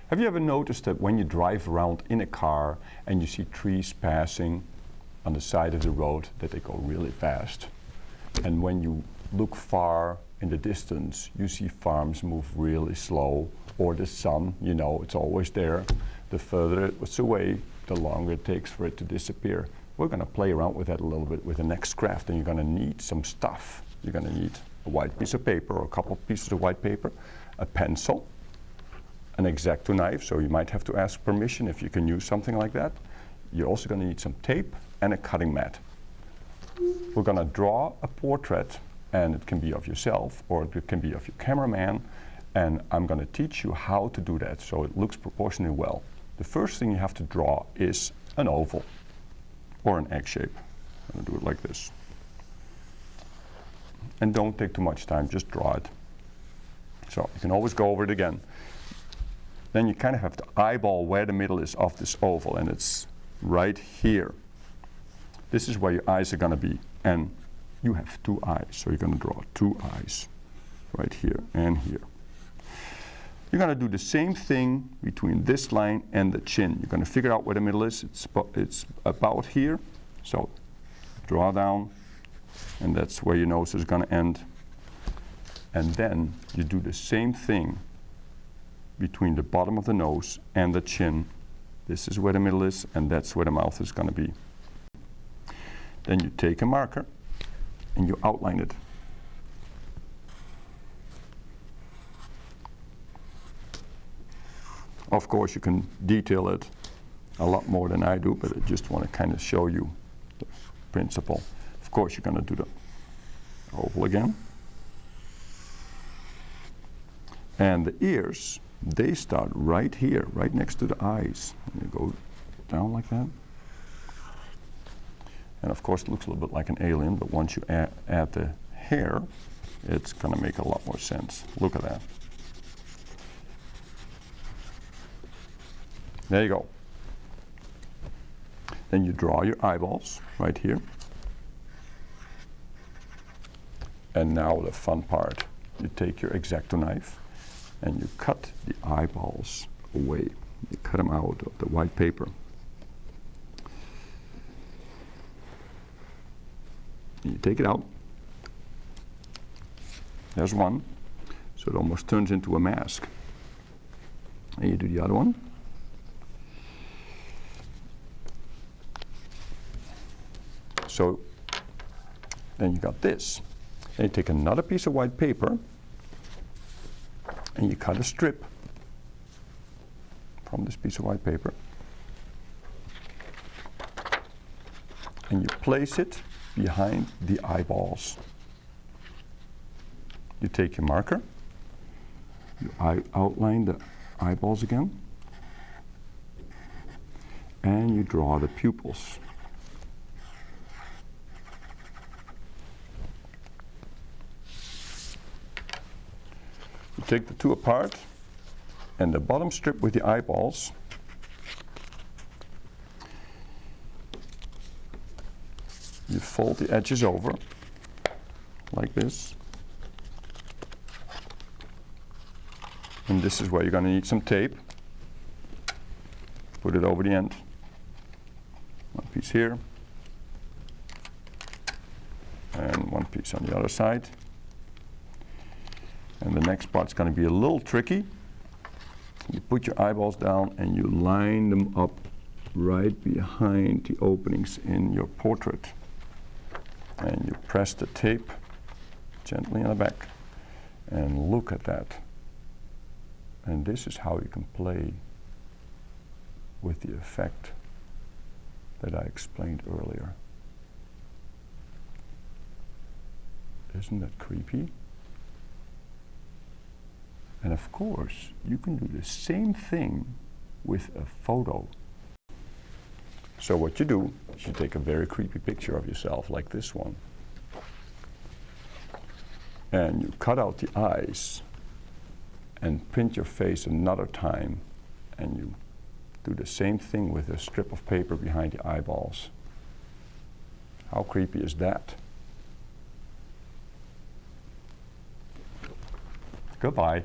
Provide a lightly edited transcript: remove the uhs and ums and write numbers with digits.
Have you ever noticed that when you drive around in a car and you see trees passing on the side of the road, that they go really fast? And when you look far in the distance, you see farms move really slow, or the sun, you know, it's always there. The further it's away, the longer it takes for it to disappear. We're going to play around with that a little bit with the next craft, and you're going to need some stuff. You're going to need a white piece of paper, or a couple of pieces of white paper, a pencil, an X-Acto knife, so you might have to ask permission if you can use something like that. You're also going to need some tape and a cutting mat. We're going to draw a portrait, and it can be of yourself or it can be of your cameraman, and I'm going to teach you how to do that so it looks proportionally well. The first thing you have to draw is an oval or an egg shape. I'm going to do it like this. And don't take too much time, just draw it. So you can always go over it again. Then you kind of have to eyeball where the middle is of this oval, and it's right here. This is where your eyes are going to be, and you have two eyes, so you're going to draw two eyes right here and here. You're going to do the same thing between this line and the chin. You're going to figure out where the middle is. It's about here, so draw down, and that's where your nose is going to end. And then you do the same thing between the bottom of the nose and the chin. This is where the middle is, and that's where the mouth is going to be. Then you take a marker and you outline it. Of course, you can detail it a lot more than I do, but I just want to kind of show you the principle. Of course, you're going to do the oval again. And the ears, they start right here, right next to the eyes. And you go down like that. And of course, it looks a little bit like an alien, but once you add the hair, it's going to make a lot more sense. Look at that. There you go. Then you draw your eyeballs right here. And now the fun part. You take your X-Acto knife and you cut the eyeballs away. You cut them out of the white paper. And you take it out. There's one. So it almost turns into a mask. And you do the other one. So then you got this. And you take another piece of white paper and you cut a strip from this piece of white paper. And you place it behind the eyeballs. You take your marker, you outline the eyeballs again, and you draw the pupils. You take the two apart, and the bottom strip with the eyeballs, you fold the edges over like this. And this is where you're going to need some tape. Put it over the end. One piece here. And one piece on the other side. And the next part's going to be a little tricky. You put your eyeballs down and you line them up right behind the openings in your portrait. And you press the tape gently on the back. And look at that. And this is how you can play with the effect that I explained earlier. Isn't that creepy? And of course, you can do the same thing with a photo. So what you do is you take a very creepy picture of yourself, like this one, and you cut out the eyes and print your face another time, and you do the same thing with a strip of paper behind the eyeballs. How creepy is that? Goodbye.